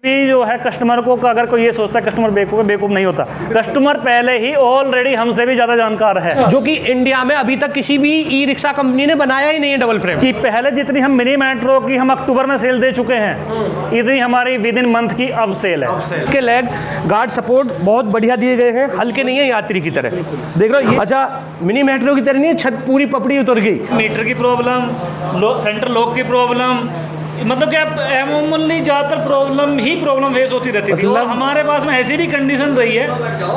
भी जो है कस्टमर को अगर कोई ये सोचता है कस्टमर बेवकूफ़ नहीं होता। कस्टमर पहले ही ऑलरेडी हमसे भी ज़्यादा जानकार है, जो कि इंडिया में अभी तक किसी भी ई रिक्शा कंपनी ने बनाया ही नहीं है डबल फ्रेम कि पहले जितनी हम मिनी मेट्रो की हम अक्टूबर में सेल दे चुके हैं, इतनी हमारी विद इन मंथ की अब सेल है। इसके लेग गार्ड सपोर्ट बहुत बढ़िया दिए गए हैं, हल्के नहीं है यात्री की तरह। देख रहे हो ये, अच्छा मिनी मेट्रो की तरह नहीं है, छत पूरी पपड़ी उतर गई। मीटर की प्रॉब्लम, सेंटर लॉक की प्रॉब्लम, मतलब कि अमूमनली ज़्यादातर प्रॉब्लम फेस होती रहती थी। और हमारे पास में ऐसी भी कंडीशन रही है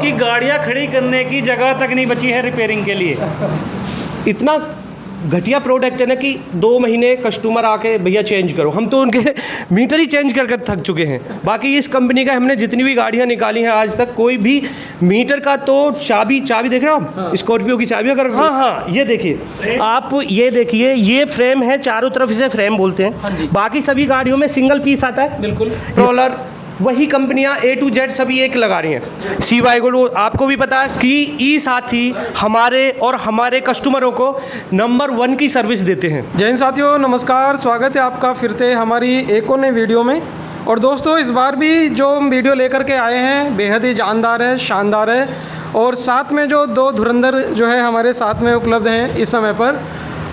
कि गाड़ियाँ खड़ी करने की जगह तक नहीं बची है रिपेयरिंग के लिए। इतना घटिया प्रोडक्ट है ना कि 2 महीने कस्टमर आके भैया चेंज करो, हम तो उनके मीटर ही चेंज कर थक चुके हैं। बाकी इस कंपनी का हमने जितनी भी गाड़ियां निकाली हैं आज तक, कोई भी मीटर का तो चाबी देख रहे हो आप, स्कॉर्पियो की चाबी अगर हाँ ये देखिए आप, ये देखिए ये फ्रेम है, चारों तरफ इसे फ्रेम बोलते हैं। बाकी सभी गाड़ियों में सिंगल पीस आता है, बिल्कुल रोलर। वही कंपनियां A to Z सभी एक लगा रही हैं। CY आपको भी पता है कि ई साथी हमारे कस्टमरों को नंबर 1 की सर्विस देते हैं। जय हिंद साथियों, नमस्कार, स्वागत है आपका फिर से हमारी एक और नई वीडियो में। और दोस्तों इस बार भी जो हम वीडियो लेकर के आए हैं बेहद ही जानदार है, शानदार है। और साथ में जो 2 धुरंधर जो है हमारे साथ में उपलब्ध हैं इस समय पर,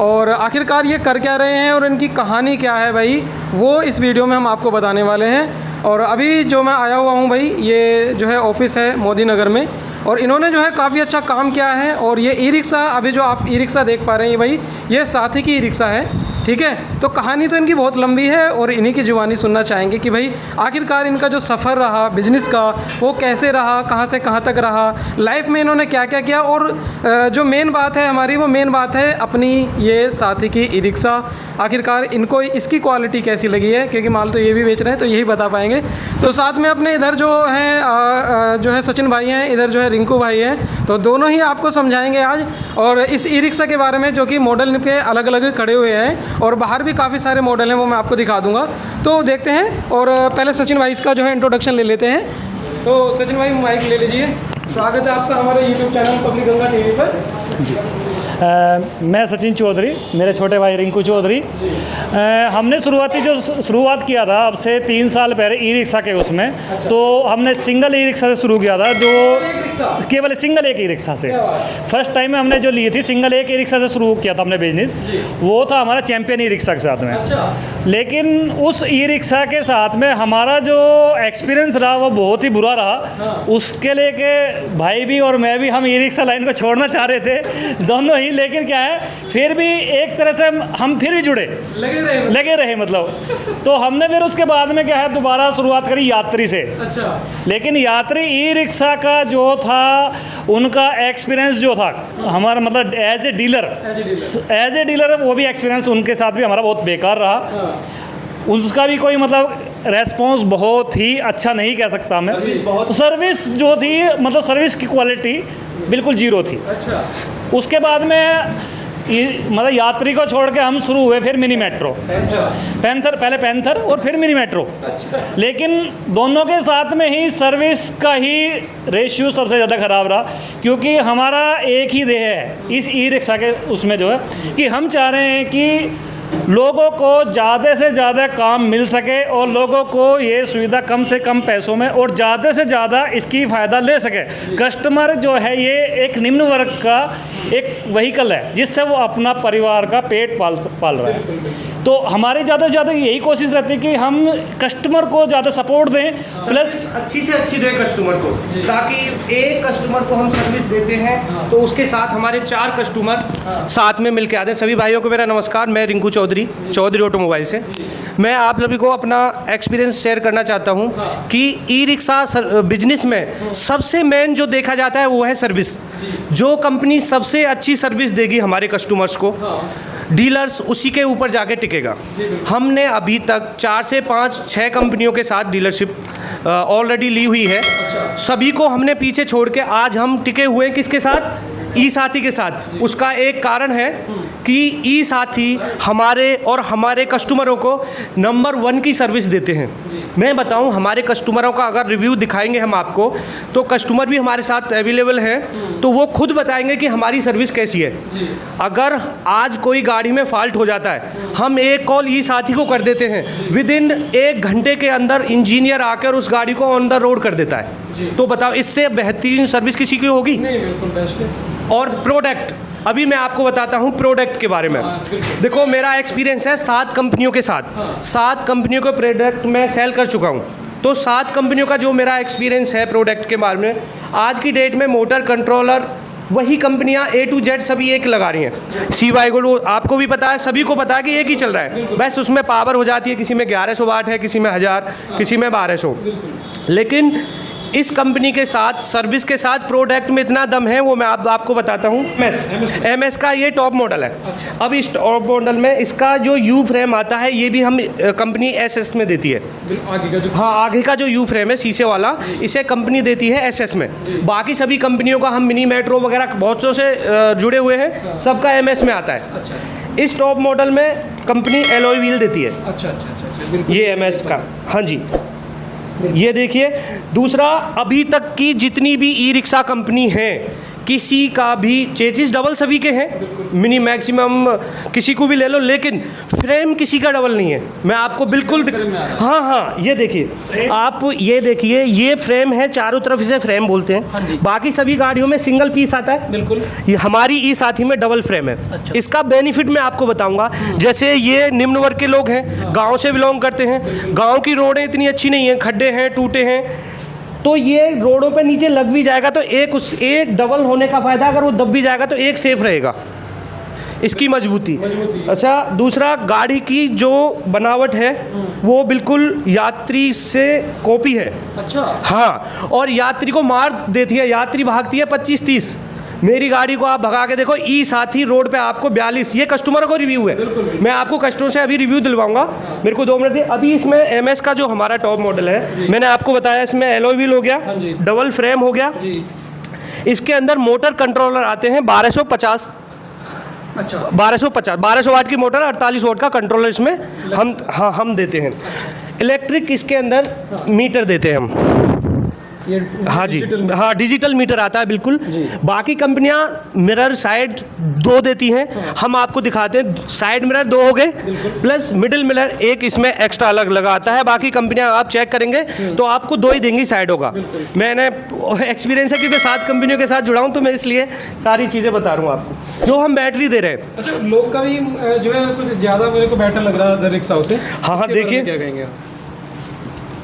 और आखिरकार ये कर क्या रहे हैं और इनकी कहानी क्या है भाई, वो इस वीडियो में हम आपको बताने वाले हैं। और अभी जो मैं आया हुआ हूँ भाई, ये जो है ऑफिस है मोदी नगर में, और इन्होंने जो है काफ़ी अच्छा काम किया है। और ये ई रिक्शा, अभी जो आप ई रिक्शा देख पा रहे हैं भाई, ये साथी की ई रिक्शा है, ठीक है। तो कहानी तो इनकी बहुत लंबी है और इन्हीं की जुबानी सुनना चाहेंगे कि भाई आखिरकार इनका जो सफ़र रहा बिजनेस का वो कैसे रहा, कहाँ से कहाँ तक रहा, लाइफ में इन्होंने क्या क्या किया। और जो मेन बात है हमारी, वो मेन बात है अपनी ये साथी की ई रिक्शा, आखिरकार इनको इसकी क्वालिटी कैसी लगी है, क्योंकि माल तो ये भी बेच रहे हैं तो यही बता पाएंगे। तो साथ में अपने इधर जो है सचिन भाई हैं, इधर जो है रिंकू भाई हैं, तो दोनों ही आपको समझाएंगे आज और इस ई रिक्शा के बारे में, जो कि मॉडल के अलग अलग खड़े हुए हैं और बाहर भी काफ़ी सारे मॉडल हैं, वो मैं आपको दिखा दूंगा। तो देखते हैं, और पहले सचिन भाई इसका जो है इंट्रोडक्शन ले लेते हैं। तो सचिन भाई माइक ले लीजिए। स्वागत है आपका हमारे YouTube channel public Ganga TV पर जी। मैं सचिन चौधरी, मेरे छोटे भाई रिंकू चौधरी। हमने शुरुआत किया था अब से 3 साल पहले ई रिक्शा के उसमें। तो हमने सिंगल ई रिक्शा से शुरू किया था, जो केवल सिंगल एक ई रिक्शा से। फर्स्ट टाइम में हमने जो ली थी सिंगल एक ई रिक्शा से शुरू किया था हमने बिजनेस, वो था हमारा चैंपियन ई रिक्शा के साथ में। लेकिन उस ई रिक्शा के साथ में हमारा जो एक्सपीरियंस रहा वो बहुत ही बुरा रहा। उसके लेके भाई भी और मैं भी हम ई रिक्शा लाइन को छोड़ना चाह रहे थे दोनों ही, लेकिन क्या है फिर भी एक तरह से हम फिर भी जुड़े लगे रहे मतलब। तो हमने फिर उसके बाद में क्या है दोबारा शुरुआत करी यात्री से। अच्छा। लेकिन यात्री ई रिक्शा का जो था, उनका एक्सपीरियंस जो था हमारा, मतलब एज ए डीलर वो भी एक्सपीरियंस उनके साथ भी हमारा बहुत बेकार रहा। उसका भी कोई मतलब रेस्पॉन्स बहुत ही अच्छा नहीं कह सकता मैं। सर्विस जो थी, मतलब सर्विस की क्वालिटी बिल्कुल जीरो थी। अच्छा। उसके बाद में मतलब यात्री को छोड़ के हम शुरू हुए फिर मिनी मेट्रो, पहले पैंथर और फिर मिनी मेट्रो। अच्छा। लेकिन दोनों के साथ में ही सर्विस का ही रेशियो सबसे ज़्यादा ख़राब रहा, क्योंकि हमारा एक ही देह है इस ई रिक्शा के उसमें जो है कि हम चाह रहे हैं कि लोगों को ज़्यादा से ज़्यादा काम मिल सके और लोगों को ये सुविधा कम से कम पैसों में और ज़्यादा से ज़्यादा इसकी फ़ायदा ले सके। कस्टमर जो है ये एक निम्न वर्ग का एक व्हीकल है जिससे वो अपना परिवार का पेट पाल रहा है। तो हमारी ज़्यादा से ज़्यादा यही कोशिश रहती है कि हम कस्टमर को ज़्यादा सपोर्ट दें, प्लस अच्छी से अच्छी दें कस्टमर को, ताकि एक कस्टमर को हम सर्विस देते हैं तो उसके साथ हमारे 4 कस्टमर साथ में मिलकर आते हैं। सभी भाइयों को मेरा नमस्कार, मैं रिंकू चौधरी ऑटोमोबाइल से। मैं आप सभी को अपना एक्सपीरियंस शेयर करना चाहता हूं कि ई रिक्शा बिजनेस में सबसे मेन जो देखा जाता है वो है सर्विस। जो कंपनी सबसे अच्छी सर्विस देगी हमारे कस्टमर्स को, डीलर्स उसी के ऊपर जाके टिकेगा। हमने अभी तक 4 से 5, 6 कंपनियों के साथ डीलरशिप ऑलरेडी ली हुई है। सभी को हमने पीछे छोड़ के आज हम टिके हुए हैं किसके साथ? ई साथी के साथ। उसका एक कारण है कि ई साथी हमारे और हमारे कस्टमरों को नंबर 1 की सर्विस देते हैं। मैं बताऊं, हमारे कस्टमरों का अगर रिव्यू दिखाएंगे हम आपको, तो कस्टमर भी हमारे साथ अवेलेबल हैं, तो वो खुद बताएंगे कि हमारी सर्विस कैसी है। अगर आज कोई गाड़ी में फॉल्ट हो जाता है, हम एक कॉल ई साथी को कर देते हैं, विद इन 1 घंटे के अंदर इंजीनियर आकर उस गाड़ी को ऑन द रोड कर देता है। तो बताओ, इससे बेहतरीन सर्विस किसी की होगी? नहीं, बिल्कुल बेस्ट है। और प्रोडक्ट, अभी मैं आपको बताता हूँ प्रोडक्ट के बारे में। देखो, मेरा एक्सपीरियंस है 7 कंपनियों के साथ। 7 कंपनियों के प्रोडक्ट मैं सेल कर चुका हूँ। तो 7 कंपनियों का जो मेरा एक्सपीरियंस है प्रोडक्ट के बारे में, आज की डेट में मोटर कंट्रोलर वही कंपनियां A to Z सभी एक लगा रही हैं। CY आपको भी पता है, सभी को पता है कि एक ही चल रहा है, बस उसमें पावर हो जाती है, किसी में 1100 वाट है, किसी में 1000, किसी में 1200। लेकिन इस कंपनी के साथ, सर्विस के साथ, प्रोडक्ट में इतना दम है, वो मैं आपको बताता हूँ। MS का ये टॉप मॉडल है। अब इस टॉप मॉडल में इसका जो यू फ्रेम आता है, ये भी हम कंपनी SS में देती है। आगे का जो, हाँ, आगे का जो यू फ्रेम है शीशे वाला, इसे कंपनी देती है SS में। बाकी सभी कंपनियों का, हम मिनी मेट्रो वगैरह बहुत से जुड़े हुए हैं, सबका MS में आता है। इस टॉप मॉडल में कंपनी एलॉय व्हील देती है। अच्छा, ये MS का, हाँ जी, ये देखिए। दूसरा, अभी तक की जितनी भी ई रिक्शा कंपनी है, किसी का भी चेसिस डबल सभी के हैं, मिनी मैक्सिमम किसी को भी ले लो, लेकिन फ्रेम किसी का डबल नहीं है। मैं आपको बिल्कुल हाँ, ये देखिए, आप ये देखिए, ये फ्रेम है, चारों तरफ इसे फ्रेम बोलते हैं। बाकी सभी गाड़ियों में सिंगल पीस आता है, बिल्कुल। ये हमारी ई साथी में डबल फ्रेम है। अच्छा। इसका बेनिफिट मैं आपको बताऊंगा। जैसे ये निम्न वर्ग के लोग हैं, गाँव से बिलोंग करते हैं, गाँव की रोडें इतनी अच्छी नहीं हैं, खड्डे हैं, टूटे हैं, तो ये रोडों पे नीचे लग भी जाएगा तो एक डबल होने का फ़ायदा, अगर वो दब भी जाएगा तो एक सेफ रहेगा, इसकी मजबूती। अच्छा, दूसरा, गाड़ी की जो बनावट है वो बिल्कुल यात्री से कॉपी है। अच्छा, हाँ, और यात्री को मार देती है, यात्री भागती है 25-30। मेरी गाड़ी को आप भगा के देखो, ई साथी रोड पे आपको 42, ये कस्टमर को रिव्यू है। मैं आपको कस्टमर से अभी रिव्यू दिलवाऊंगा, मेरे को 2 मिनट दिए। अभी इसमें MS का जो हमारा टॉप मॉडल है, मैंने आपको बताया, इसमें एलॉय व्हील हो गया, डबल फ्रेम हो गया। इसके अंदर मोटर कंट्रोलर आते हैं 1250। अच्छा, 1200 वाट की मोटर, 48 वाट का कंट्रोलर इसमें हम देते हैं। इलेक्ट्रिक इसके अंदर मीटर देते हैं हम। हाँ जी, हाँ, डिजिटल मीटर आता है, बिल्कुल। बाकी कंपनियां मिरर साइड 2 देती हैं, हम आपको दिखाते हैं। साइड मिरर 2 हो गए, प्लस मिडिल मिरर एक इसमें एक्स्ट्रा अलग लगा आता है। बाकी कंपनियां आप चेक करेंगे तो आपको 2 ही देंगी, साइड होगा। मैंने एक्सपीरियंस है कि मैं 7 कंपनियों के साथ जुड़ा हूँ, तो मैं इसलिए सारी चीज़ें बता रहा हूँ आपको। जो हम बैटरी दे रहे हैं, अच्छा, लोग का भी जो है कुछ ज़्यादा मेरे को बेटर लग रहा है रिक्शा से। हाँ, देखिए, क्या कहेंगे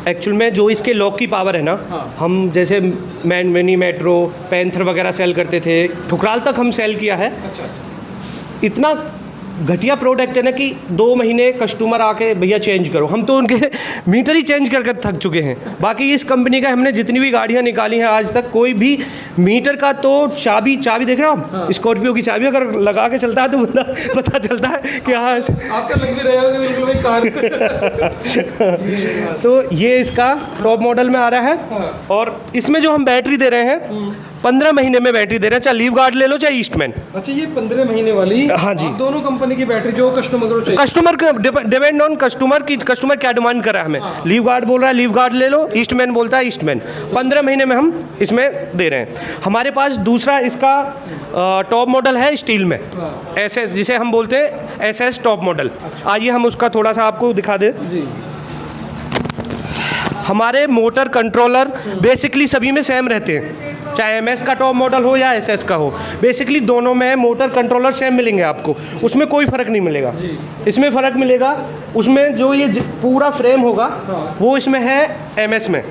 एक्चुअल में जो इसके लॉक की पावर है ना, हम जैसे मिनी मेट्रो, पैंथर वगैरह सेल करते थे, ठुकराल तक हम सेल किया है। अच्छा, इतना घटिया प्रोडक्ट है ना कि 2 महीने कस्टमर आके भैया चेंज करो, हम तो उनके मीटर ही चेंज कर थक चुके हैं। बाकी इस कंपनी का हमने जितनी भी गाड़ियाँ निकाली हैं आज तक, कोई भी मीटर का तो चाबी देख रहे हो आप, स्कॉर्पियो की चाबी अगर लगा के चलता है तो बंदा पता चलता है कि हाँ, आपका लग भी रहा है बिल्कुल वही कार। तो ये इसका टॉप मॉडल में आ रहा है। और इसमें जो हम बैटरी दे रहे हैं, 15 महीने में बैटरी दे रहे हैं, चाहे लीव गार्ड ले लो चाहे ईस्टमैन। अच्छा, ये 15 महीने वाली, हाँ जी, दोनों कंपनी की बैटरी जो कस्टमर को चाहिए। कस्टमर डिपेंड ऑन कस्टमर क्या डिमांड कर रहा है हमें। लीव गार्ड बोल रहा है, लीव गार्ड ले लो, ईस्टमैन बोलता है ईस्टमैन। 15 महीने में हम इसमें दे रहे हैं। हमारे पास दूसरा इसका टॉप मॉडल है स्टील में, SS, जिसे हम बोलते हैं SS टॉप मॉडल। आइए हम उसका थोड़ा सा आपको दिखा दें। हमारे मोटर कंट्रोलर बेसिकली सभी में सेम रहते हैं, चाहे MS का टॉप मॉडल हो या SS का हो। बेसिकली दोनों में मोटर कंट्रोलर सेम मिलेंगे आपको, उसमें कोई फ़र्क नहीं मिलेगा। इसमें फ़र्क मिलेगा, उसमें जो ये पूरा फ्रेम होगा वो इसमें है MS में।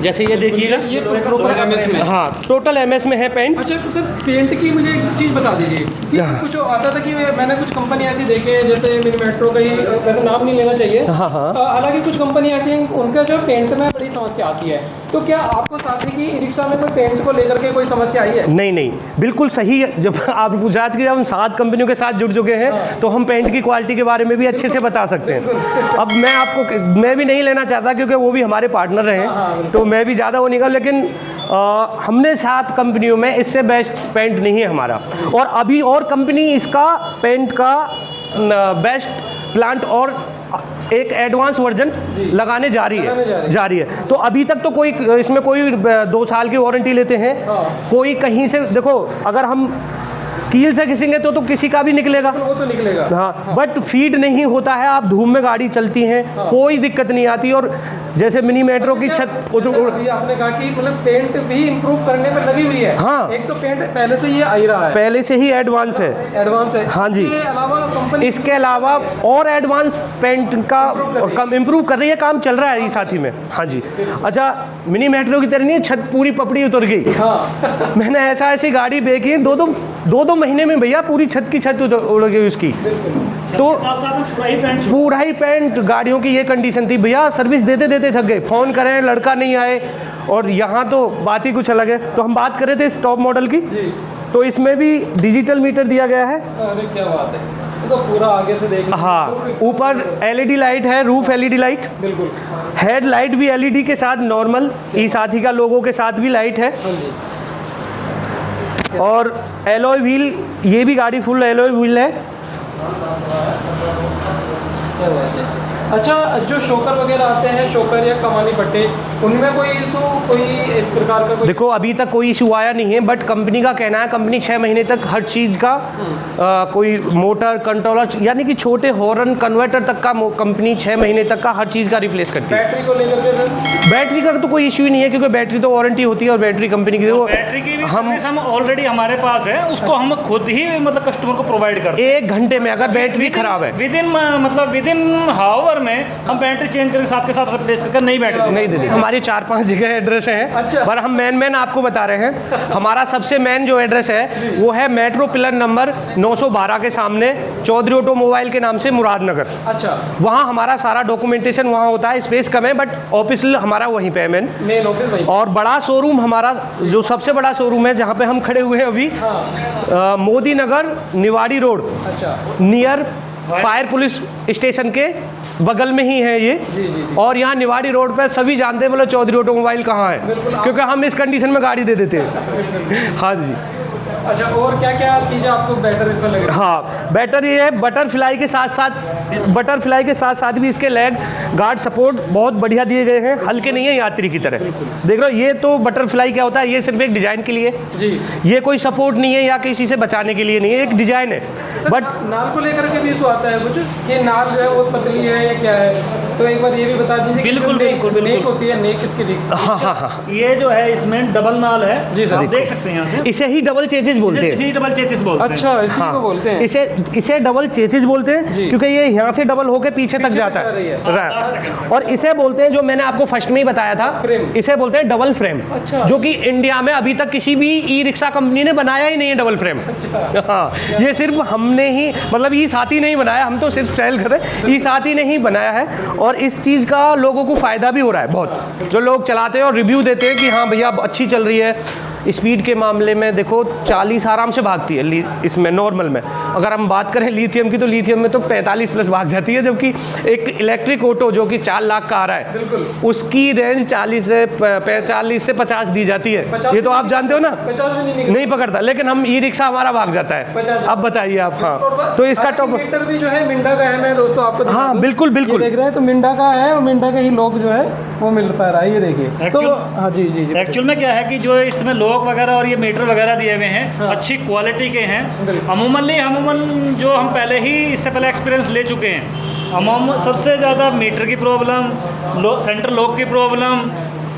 जैसे ये देखिएगा, ये प्रॉपर MS में, हाँ, टोटल MS में है पेंट। अच्छा, तो सर पेंट की मुझे एक चीज़ बता दीजिए कि कुछ आता था कि मैंने कुछ कंपनी ऐसी देखे, जैसे मिनी मेट्रो का ही, वैसे नाम नहीं लेना चाहिए, हालांकि कुछ कंपनी ऐसी उनका जो पेंट में बड़ी समस्या आती है, तो क्या आपको साथी की ई रिक्शा में कोई पेंट को लेकर के कोई समस्या आई है? नहीं नहीं, बिल्कुल सही है। जब आप गुजरात के, हम 7 कंपनियों के साथ जुड़ चुके हैं तो हम पेंट की क्वालिटी के बारे में भी अच्छे से बता सकते हैं। अब मैं भी नहीं लेना चाहता क्योंकि वो भी हमारे पार्टनर रहे हैं, तो मैं भी ज़्यादा वो नहीं कर, लेकिन हमने 7 कंपनियों में इससे बेस्ट पेंट नहीं है हमारा, और अभी और कंपनी इसका पेंट का बेस्ट प्लांट और एक एडवांस वर्जन लगाने जा रही है। तो अभी तक तो कोई इसमें कोई 2 साल की वारंटी लेते हैं। कोई कहीं से देखो, अगर हम कील से घिसेंगे तो किसी का भी निकलेगा, वो तो निकलेगा। हाँ, बट फीड नहीं होता है। आप धूप में गाड़ी चलती है, कोई दिक्कत नहीं आती। और जैसे मिनी मेट्रो की छत, अभी आपने कहा कि मतलब पेंट भी इम्प्रूव करने में लगी हुई है। हाँ, एक तो पेंट पहले से ही आई रहा है, पहले से ही एडवांस है। हाँ जी। इसके अलावा और एडवांस पेंट का कम इम्प्रूव कर रही है, काम चल रहा है इस साथी में। हाँ जी। अच्छा, मिनी मेट्रो की तरह नहीं, छत पूरी पपड़ी उतर गई। हाँ। मैंने ऐसी गाड़ी देखी, दो महीने में भैया पूरी छत की छत उड़ गई उसकी। तो पूरा ही पेंट गाड़ियों की ये कंडीशन थी भैया, सर्विस देते देते थक गए, फ़ोन करें लड़का नहीं आए। और यहाँ तो बात ही कुछ अलग है। तो हम बात कर रहे थे इस टॉप मॉडल की, तो इसमें भी डिजिटल मीटर दिया गया है। अरे क्या बात है, तो पूरा आगे से देख। हाँ, ऊपर LED लाइट है, रूफ LED लाइट, बिल्कुल। हेड लाइट भी LED के साथ, नॉर्मल ई साथी का लोगों के साथ भी लाइट है। और एलॉय व्हील, ये भी गाड़ी फुल एलॉय व्हील है। अच्छा, जो शोकर वगैरह आते हैं, शोकर या कमानी पट्टे, उनमें कोई इशू, कोई इस प्रकार का कोई? देखो, अभी तक कोई इशू आया नहीं है, बट कंपनी का कहना है कंपनी 6 महीने तक हर चीज़ का कोई मोटर कंट्रोलर, यानी कि छोटे हॉर्न कन्वर्टर तक का कंपनी 6 महीने तक का हर चीज़ का रिप्लेस करती है। बैटरी को लेकर के सर? बैटरी का तो कोई इशू ही नहीं है, क्योंकि बैटरी तो वारंटी होती है और बैटरी कंपनी की, वो बैटरी की भी हम ऑलरेडी हमारे पास है, उसको हम खुद ही मतलब कस्टमर को प्रोवाइड करते हैं। 1 घंटे में अगर बैटरी खराब है, विद इन हावर में हम बैटरी चेंज करके साथ के साथ रिप्लेस करके नई बैटरी नहीं देते। हमारी 4-5 जगह एड्रेस है। अच्छा। पर हम मेन आपको बता रहे हैं। हमारा सबसे मेन जो एड्रेस है वो है मेट्रो पिलर नंबर 912 के सामने, चौधरी ऑटोमोबाइल के नाम से, मुरादनगर। अच्छा। वहाँ हमारा सारा डॉक्यूमेंटेशन वहाँ होता है। स्पेस कम है, बट ऑफिस हमारा वहीं पे है, मेन ऑफिस वहीं। और बड़ा शोरूम हमारा, जो सबसे बड़ा शोरूम है जहाँ पे हम खड़े हुए हैं अभी, मोदी नगर, निवाड़ी रोड, अच्छा, नियर फायर पुलिस स्टेशन के बगल में ही है ये। जी। और यहाँ निवाड़ी रोड पे सभी जानते हैं, बोलो चौधरी ऑटोमोबाइल कहाँ है, क्योंकि हम इस कंडीशन में गाड़ी दे देते हैं। हाँ जी। अच्छा, और क्या क्या चीज़ें आपको बेटर इसमें लग रही है? हाँ, बेटर ये है, बटरफ्लाई के साथ साथ भी इसके लेग गार्ड सपोर्ट बहुत बढ़िया दिए गए हैं, हल्के नहीं है यात्री की तरह। देख लो, ये तो बटरफ्लाई क्या होता है, ये सिर्फ एक डिज़ाइन के लिए जी, ये कोई सपोर्ट नहीं है या किसी से बचाने के लिए नहीं है, एक डिज़ाइन है। बट नाल को लेकर के भी इशू आता है कुछ, कि नाल जो है वो पतली है या क्या है, तो एक बार ये भी बता दीजिए। बिल्कुल नेक होती है, नेक इसकी रिक्स। हाँ, ये जो है इसमें डबल नाल है जी सर, आप देख सकते हैं यहाँ से। इसे ही डबल चेसिस बोलते हैं। इसी डबल चेसिस बोलते हैं। अच्छा, इसी को बोलते हैं। इसे डबल चेसिस बोलते हैं, क्योंकि ये यहाँ से डबल होके पीछे तक जाता है। और इसे बोलते हैं, जो मैंने आपको फर्स्ट में ही बताया था, फ्रेम। इसे बोलते हैं डबल फ्रेम। अच्छा। जो कि इंडिया में अभी तक किसी भी ई रिक्शा कंपनी ने बनाया ही नहीं है डबल फ्रेम। हाँ, ये सिर्फ हमने ही, मतलब ई साथी नहीं बनाया, हम तो सिर्फ सेल कर रहे, ई साथी ने ही बनाया है। और इस चीज़ का लोगों को फ़ायदा भी हो रहा है बहुत, जो लोग चलाते हैं और रिव्यू देते हैं कि हाँ भैया अच्छी चल रही है। स्पीड के मामले में देखो 40 आराम से भागती है इसमें नॉर्मल में। अगर हम बात करें लिथियम की, तो लिथियम में तो 45 प्लस भाग जाती है, जबकि एक इलेक्ट्रिक ऑटो जो कि 4 लाख का आ रहा है, बिल्कुल, उसकी रेंज 40 से 50 दी जाती है। ये तो आप जानते हो ना, 50 भी नहीं पकड़ता, लेकिन हम ई रिक्शा हमारा भाग जाता है। अब बताइए आप। हाँ, तो इसका टॉप मीटर भी जो है मिंडा का है, मैं दोस्तों आपको दिखा हाँ दूं। बिल्कुल ये देख रहे हैं तो मिंडा का है, और मिंडा के ही लोग जो है वो मिल पा रहा है, ये देखिए। तो हाँ जी जी जी, एक्चुअल में क्या है कि जो इसमें लॉक वगैरह और ये मीटर वगैरह दिए हुए हैं, हाँ, अच्छी क्वालिटी के हैं। बिल्कुल। अमूमन जो हम पहले ही इससे पहले एक्सपीरियंस ले चुके हैं, सबसे ज़्यादा मीटर की प्रॉब्लम, सेंटर लॉक की प्रॉब्लम,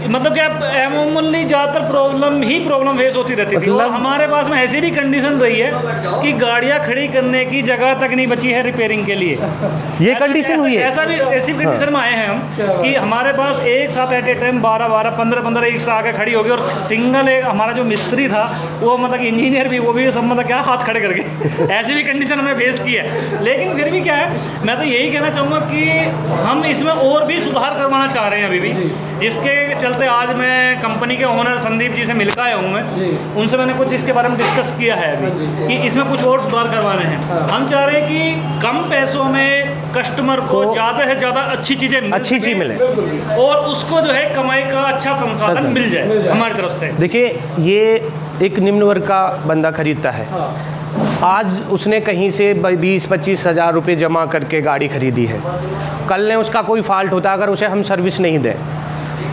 मतलब क्या अमूमनली ज़्यादातर प्रॉब्लम फेस होती रहती थी। और हमारे पास में ऐसी भी कंडीशन रही है कि गाड़ियाँ खड़ी करने की जगह तक नहीं बची है रिपेयरिंग के लिए। ये कंडीशन हुई है। ऐसी कंडीशन में आए हैं हम कि हमारे पास एक साथ एट ए टाइम 12 15 एक साथ आके खड़ी होगी, और सिंगल एक हमारा जो मिस्त्री था वो, मतलब इंजीनियर भी, वो भी सब मतलब क्या हाथ खड़े करके ऐसी भी कंडीशन हमने फेस की है। लेकिन फिर भी क्या है, मैं तो यही कहना चाहूँगा कि हम इसमें और भी सुधार करवाना चाह रहे हैं अभी भी, जिसके चलते आज मैं कंपनी के ओनर संदीप जी से मिल आया हूँ मैं। जी। उनसे मैंने कुछ इसके बारे में डिस्कस किया है अभी जी। कि इसमें कुछ और सुधार करवाने हैं। हाँ। हम चाह रहे हैं कि कम पैसों में कस्टमर को ज़्यादा से ज़्यादा अच्छी चीज़ें अच्छी चीज़ मिले और उसको जो है कमाई का अच्छा संसाधन मिल जाए हमारी तरफ से। देखिए, ये एक निम्न वर्ग का बंदा खरीदता है, आज उसने कहीं से 20-25 हज़ार रुपये जमा करके गाड़ी खरीदी है, कल ने उसका कोई फॉल्ट होता है, अगर उसे हम सर्विस नहीं दें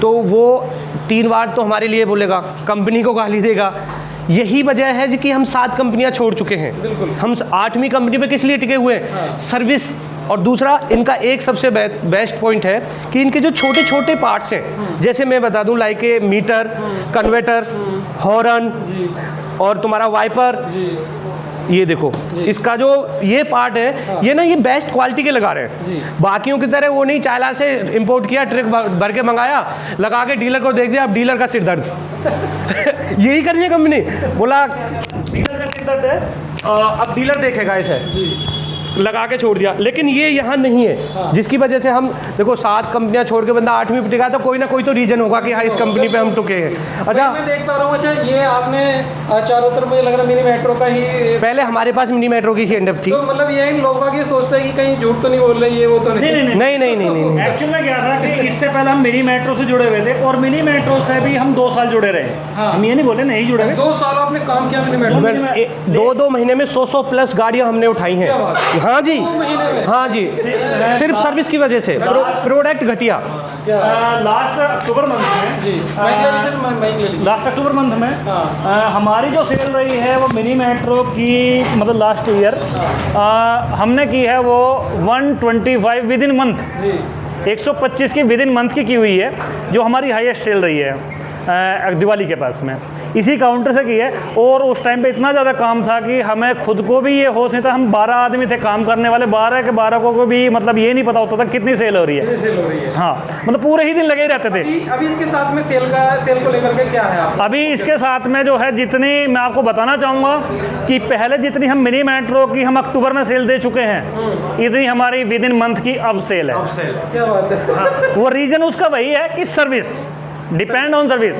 तो वो 3 बार तो हमारे लिए बोलेगा, कंपनी को गाली देगा। यही वजह है कि हम 7 कंपनियां छोड़ चुके हैं, हम 8वीं कंपनी पे किस लिए टिके हुए हैं? सर्विस। और दूसरा, इनका एक सबसे बेस्ट पॉइंट है कि इनके जो छोटे छोटे पार्ट्स हैं, जैसे मैं बता दूं, like a meter, converter, horn और तुम्हारा वाइपर, ये देखो इसका जो ये पार्ट है, ये ना ये बेस्ट क्वालिटी के लगा रहे हैं। बाकियों की तरह वो नहीं, चाइना से इंपोर्ट किया, ट्रक भर के मंगाया, लगा के डीलर को देख दिया, अब डीलर का सिर दर्द यही कर रही है कंपनी, बोला डीलर का सिर दर्द है, अब डीलर देखेगा इसे, लगा के छोड़ दिया। लेकिन ये यहाँ नहीं है, जिसकी वजह से हम देखो 7 कंपनियां छोड़ के बंदा 8वीं पे टिका, तो कोई ना कोई तो रीजन होगा कि हाँ इस कंपनी पे हम टुके हैं। अच्छा, मैं देख पा रहा हूँ। अच्छा, ये आपने चारों तरफ मुझे लग रहा है मिनी मेट्रो का ही, पहले हमारे पास मिनी मेट्रो की सेंडअप थी। तो मतलब ये लोग बाग ये सोचते हैं कि कहीं झूठ तो नहीं बोल रहे, ये वो तो नहीं। नहीं। एक्चुअल में क्या था कि इससे पहले हम मिनी मेट्रो से जुड़े हुए थे और मिनी मेट्रो से भी हम 2 साल जुड़े रहे। हाँ। हम ये नहीं बोले नहीं जुड़े हुए। 2 साल आपने काम किया मिनी मेट्रो? 2 महीने में 100 प्लस गाड़ियां हमने उठाई हैं। क्या बात है? हाँ जी, 2 महीने में? हाँ जी, सिर्फ सर्विस की वजह से, प्रोडक्ट घटिया। लास्ट अक्टूबर मंथ में लास्ट अक्टूबर मंथ में हमारी जो सेल रही है वो मिनी मेट्रो की, मतलब लास्ट ईयर हमने की है वो 125 विद इन मंथ, 125 की विद इन मंथ की हुई है, जो हमारी हाईएस्ट सेल रही है दिवाली के पास में। इसी काउंटर से की है और उस टाइम पे इतना ज़्यादा काम था कि हमें खुद को भी ये होश नहीं था। हम 12 आदमी थे काम करने वाले, 12 के 12 को भी मतलब ये नहीं पता होता था कितनी सेल हो रही है। हाँ, मतलब पूरे ही दिन लगे ही रहते थे। अभी इसके साथ में सेल को लेकर के क्या है आप? अभी इसके साथ में जो है, जितनी मैं आपको बताना चाहूँगा कि पहले जितनी हम मिनी मेट्रो की हम अक्टूबर में सेल दे चुके हैं, इतनी हमारी विद इन मंथ की अब सेल है। क्या बात है? हाँ, वो रीज़न उसका वही है कि सर्विस, डिपेंड ऑन सर्विस।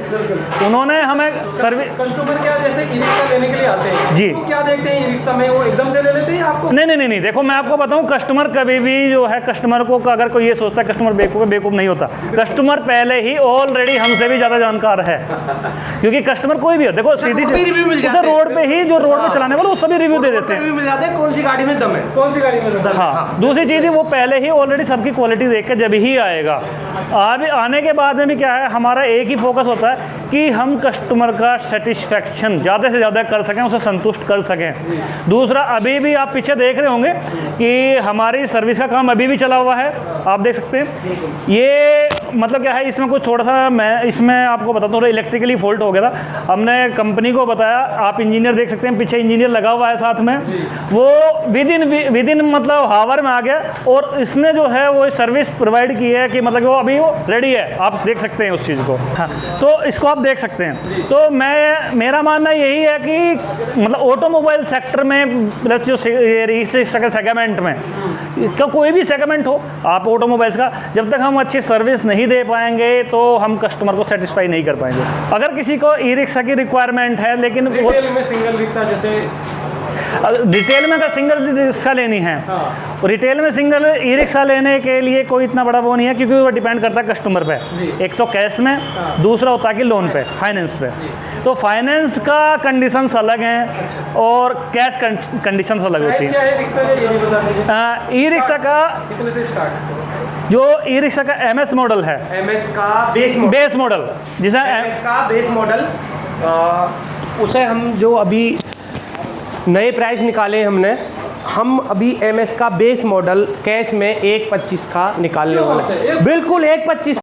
उन्होंने हमें सर्विस, कस्टमर क्या जैसे ई रिक्शा लेने के लिए आते हैं जी, तो क्या देखते हैं ई रिक्शा में, वो एकदम से ले लेते हैं आपको? नहीं, देखो मैं आपको बताऊं, कस्टमर कभी भी जो है, कस्टमर को अगर कोई ये सोचता है कस्टमर बेवकूफ़ नहीं होता। कस्टमर पहले ही ऑलरेडी हमसे भी ज़्यादा जानकार है, क्योंकि कस्टमर कोई भी हो, देखो सीधी सी रोड पे ही, जो रोड पे चलाने वाले वो सभी रिव्यू दे देते हैं, कौन सी गाड़ी में दम है, कौन सी गाड़ी में दम है। हाँ, दूसरी चीज़ है वो पहले ही ऑलरेडी सबकी क्वालिटी देख के जब ही आएगा। आने के बाद में भी क्या है, हमारा एक ही फोकस होता है कि हम कस्टमर का सेटिस्फेक्शन ज़्यादा से ज़्यादा कर सकें, उसे संतुष्ट कर सकें। दूसरा, अभी भी आप पीछे देख रहे होंगे कि हमारी सर्विस का काम अभी भी चला हुआ है, आप देख सकते हैं। ये मतलब क्या है, इसमें कुछ थोड़ा सा मैं इसमें आपको बताता हूँ, इलेक्ट्रिकली फॉल्ट हो गया था। हमने कंपनी को बताया, आप इंजीनियर देख सकते हैं, पीछे इंजीनियर लगा हुआ है साथ में, वो विद इन मतलब हावर में आ गया और इसने जो है वो सर्विस प्रोवाइड की है कि मतलब वो अभी वो रेडी है, आप देख सकते हैं उस चीज़ को। हाँ, तो इसको आप देख सकते हैं। तो मेरा मानना यही है कि मतलब ऑटोमोबाइल सेक्टर में प्लस जो सेगमेंट में का कोई भी सेगमेंट हो, आप ऑटोमोबाइल्स का, जब तक हम अच्छी सर्विस नहीं दे पाएंगे तो हम कस्टमर को सेटिस्फाई नहीं कर पाएंगे। अगर किसी को ई रिक्शा की रिक्वायरमेंट है, लेकिन रिटेल में सिंगल रिक्शा, जैसे रिटेल में अगर सिंगल रिक्शा लेनी है, हाँ। रिटेल में सिंगल ई रिक्शा लेने के लिए कोई इतना बड़ा वो नहीं है, क्योंकि वो डिपेंड करता है कस्टमर पे। एक तो कैश में, हाँ। दूसरा होता है कि लोन पे, फाइनेंस पे। तो फाइनेंस का कंडीशंस अलग हैं और कैश कंडीशंस अलग होती क्या है रिक्शा का, ये भी बता दीजिए। ई रिक्शा का कितने से स्टार्ट है? जो ई रिक्शा का MS मॉडल है, MS का बेस मॉडल, जिसे MS का बेस मॉडल, उसे हम जो अभी नए प्राइस निकाले हमने, हम अभी MS का बेस मॉडल कैश में 1.25 का निकालने वाले हैं। बिल्कुल 1.25